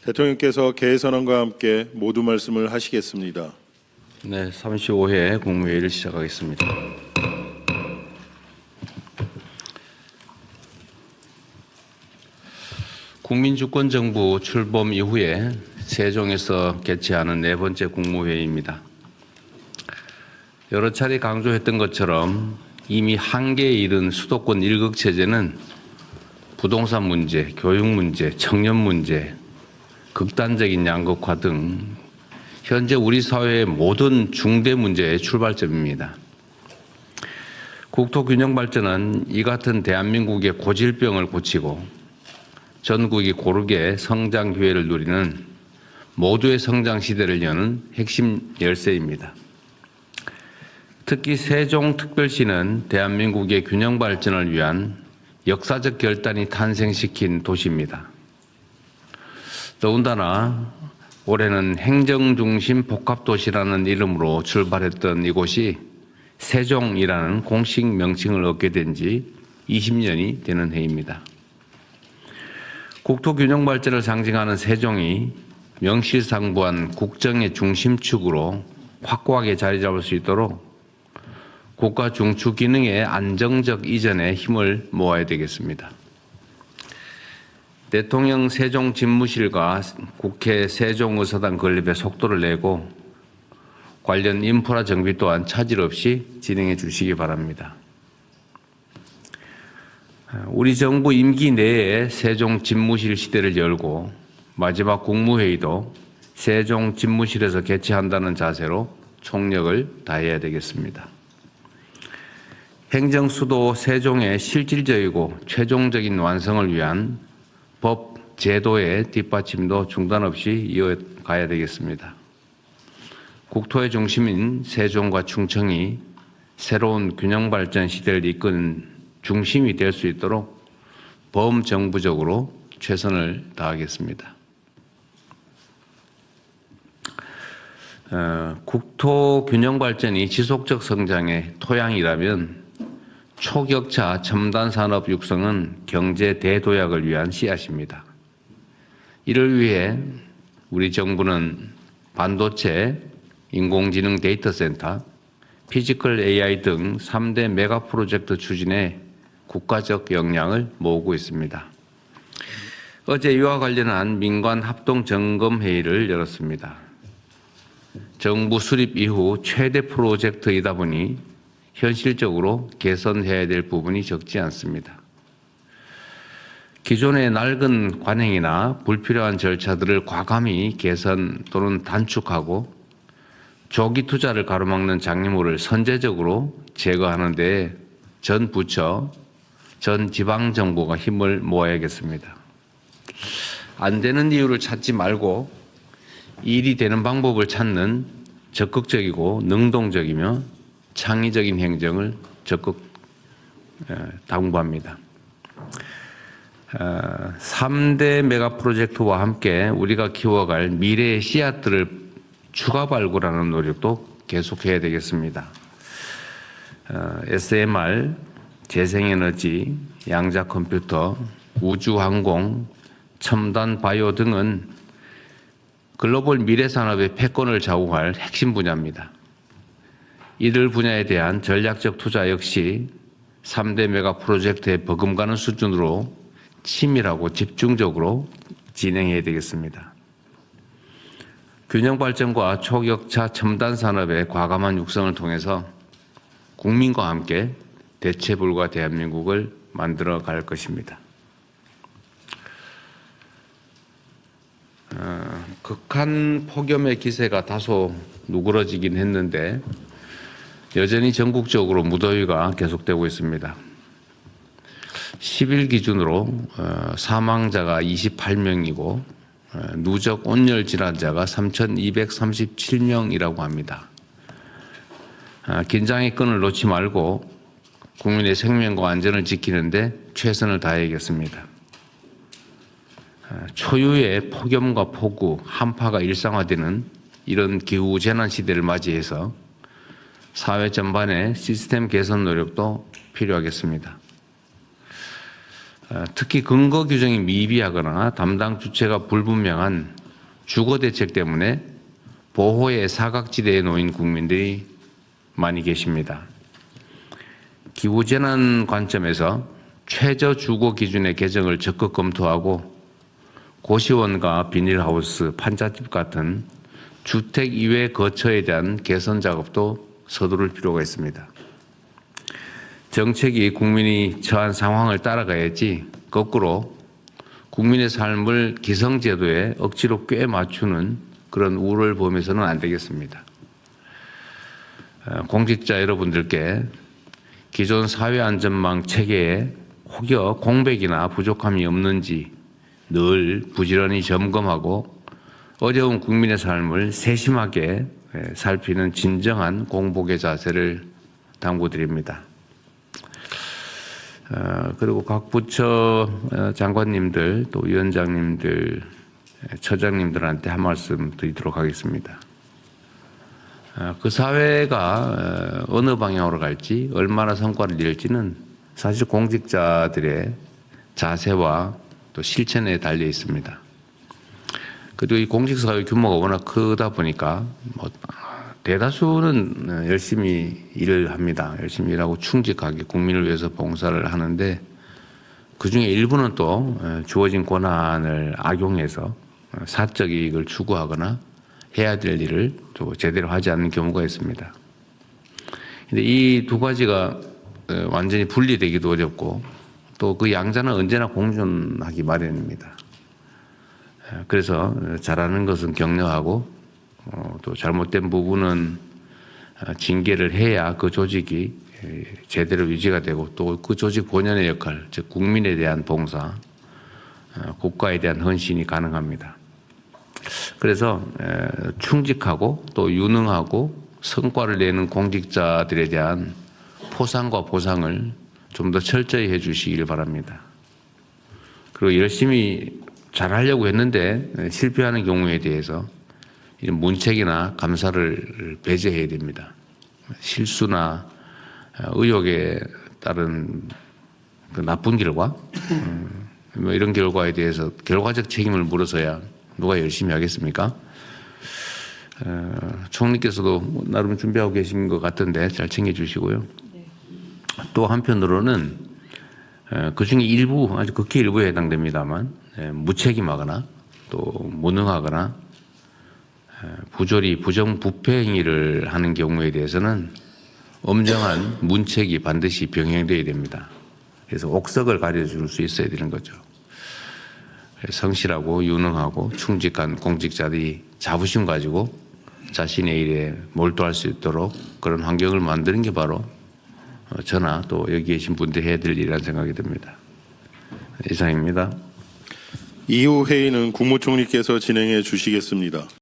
대통령께서 개회선언과 함께 모두 말씀을 하시겠습니다. 네, 35회 국무회의를 시작하겠습니다. 국민주권정부 출범 이후에 세종에서 개최하는 네 번째 국무회의입니다. 여러 차례 강조했던 것처럼 이미 한계에 이른 수도권 일극체제는 부동산 문제, 교육 문제, 청년 문제, 극단적인 양극화 등 현재 우리 사회의 모든 중대 문제의 출발점입니다. 국토균형 발전은 이 같은 대한민국의 고질병을 고치고 전국이 고르게 성장 기회를 누리는 모두의 성장 시대를 여는 핵심 열쇠입니다. 특히 세종특별시는 대한민국의 균형 발전을 위한 역사적 결단이 탄생시킨 도시입니다. 더군다나 올해는 행정중심 복합도시라는 이름으로 출발했던 이곳이 세종이라는 공식 명칭을 얻게 된 지 20년이 되는 해입니다. 국토균형 발전을 상징하는 세종이 명실상부한 국정의 중심축으로 확고하게 자리 잡을 수 있도록 국가 중추 기능의 안정적 이전에 힘을 모아야 되겠습니다. 대통령 세종집무실과 국회 세종의사당 건립에 속도를 내고 관련 인프라 정비 또한 차질 없이 진행해 주시기 바랍니다. 우리 정부 임기 내에 세종집무실 시대를 열고 마지막 국무회의도 세종집무실에서 개최한다는 자세로 총력을 다해야 되겠습니다. 행정수도 세종의 실질적이고 최종적인 완성을 위한 법, 제도의 뒷받침도 중단 없이 이어가야 되겠습니다. 국토의 중심인 세종과 충청이 새로운 균형 발전 시대를 이끄는 중심이 될 수 있도록 범정부적으로 최선을 다하겠습니다. 국토 균형 발전이 지속적 성장의 토양이라면 초격차 첨단 산업 육성은 경제 대도약을 위한 씨앗입니다. 이를 위해 우리 정부는 반도체, 인공지능 데이터 센터, 피지컬 AI 등 3대 메가 프로젝트 추진에 국가적 역량을 모으고 있습니다. 어제 이와 관련한 민관 합동 점검 회의를 열었습니다. 정부 수립 이후 최대 프로젝트이다 보니 현실적으로 개선해야 될 부분이 적지 않습니다. 기존의 낡은 관행이나 불필요한 절차들을 과감히 개선 또는 단축하고 조기 투자를 가로막는 장애물을 선제적으로 제거하는 데 전 부처, 전 지방정부가 힘을 모아야겠습니다. 안 되는 이유를 찾지 말고 일이 되는 방법을 찾는 적극적이고 능동적이며 창의적인 행정을 적극 당부합니다. 3대 메가 프로젝트와 함께 우리가 키워갈 미래의 씨앗들을 추가 발굴하는 노력도 계속해야 되겠습니다. SMR, 재생에너지, 양자 컴퓨터, 우주항공, 첨단 바이오 등은 글로벌 미래 산업의 패권을 좌우할 핵심 분야입니다. 이들 분야에 대한 전략적 투자 역시 3대 메가 프로젝트에 버금가는 수준으로 치밀하고 집중적으로 진행해야 되겠습니다. 균형 발전과 초격차 첨단 산업의 과감한 육성을 통해서 국민과 함께 대체불가 대한민국을 만들어 갈 것입니다. 극한 폭염의 기세가 다소 누그러지긴 했는데 여전히 전국적으로 무더위가 계속되고 있습니다. 10일 기준으로 사망자가 28명이고 누적 온열 질환자가 3,237명이라고 합니다. 긴장의 끈을 놓지 말고 국민의 생명과 안전을 지키는 데 최선을 다해야겠습니다. 초유의 폭염과 폭우, 한파가 일상화되는 이런 기후 재난 시대를 맞이해서 사회 전반의 시스템 개선 노력도 필요하겠습니다. 특히 근거 규정이 미비하거나 담당 주체가 불분명한 주거 대책 때문에 보호의 사각지대에 놓인 국민들이 많이 계십니다. 기후재난 관점에서 최저 주거 기준의 개정을 적극 검토하고 고시원과 비닐하우스, 판잣집 같은 주택 이외 거처에 대한 개선 작업도 서두를 필요가 있습니다. 정책이 국민이 처한 상황을 따라가야지 거꾸로 국민의 삶을 기성제도에 억지로 꽤 맞추는 그런 우를 범해서는 안 되겠습니다. 공직자 여러분들께 기존 사회안전망 체계에 혹여 공백이나 부족함이 없는지 늘 부지런히 점검하고 어려운 국민의 삶을 세심하게 살피는 진정한 공복의 자세를 당부드립니다. 그리고 각 부처 장관님들 또 위원장님들 처장님들한테 한 말씀 드리도록 하겠습니다. 그 사회가 어느 방향으로 갈지 얼마나 성과를 낼지는 사실 공직자들의 자세와 또 실천에 달려 있습니다. 그리고 이 공직사회 규모가 워낙 크다 보니까 대다수는 열심히 일을 합니다. 열심히 일하고 충직하게 국민을 위해서 봉사를 하는데 그중에 일부는 또 주어진 권한을 악용해서 사적 이익을 추구하거나 해야 될 일을 또 제대로 하지 않는 경우가 있습니다. 근데 이 두 가지가 완전히 분리되기도 어렵고 또 그 양자는 언제나 공존하기 마련입니다. 그래서 잘하는 것은 격려하고 또 잘못된 부분은 징계를 해야 그 조직이 제대로 유지가 되고 또 그 조직 본연의 역할, 즉 국민에 대한 봉사, 국가에 대한 헌신이 가능합니다. 그래서 충직하고 또 유능하고 성과를 내는 공직자들에 대한 포상과 보상을 좀 더 철저히 해 주시길 바랍니다. 그리고 열심히 잘하려고 했는데 실패하는 경우에 대해서 이런 문책이나 감사를 배제해야 됩니다. 실수나 의혹에 따른 그 나쁜 결과, 뭐 이런 결과에 대해서 결과적 책임을 물어서야 누가 열심히 하겠습니까? 총리께서도 나름 준비하고 계신 것 같은데 잘 챙겨주시고요. 또 한편으로는 그 중에 일부, 아주 극히 일부에 해당됩니다만 무책임하거나 또 무능하거나 부조리, 부정부패 행위를 하는 경우에 대해서는 엄정한 문책이 반드시 병행되어야 됩니다. 그래서 옥석을 가려줄 수 있어야 되는 거죠. 성실하고 유능하고 충직한 공직자들이 자부심 가지고 자신의 일에 몰두할 수 있도록 그런 환경을 만드는 게 바로 저나 또 여기 계신 분들이 해야 될 일이라는 생각이 듭니다. 이상입니다. 이후 회의는 국무총리께서 진행해 주시겠습니다.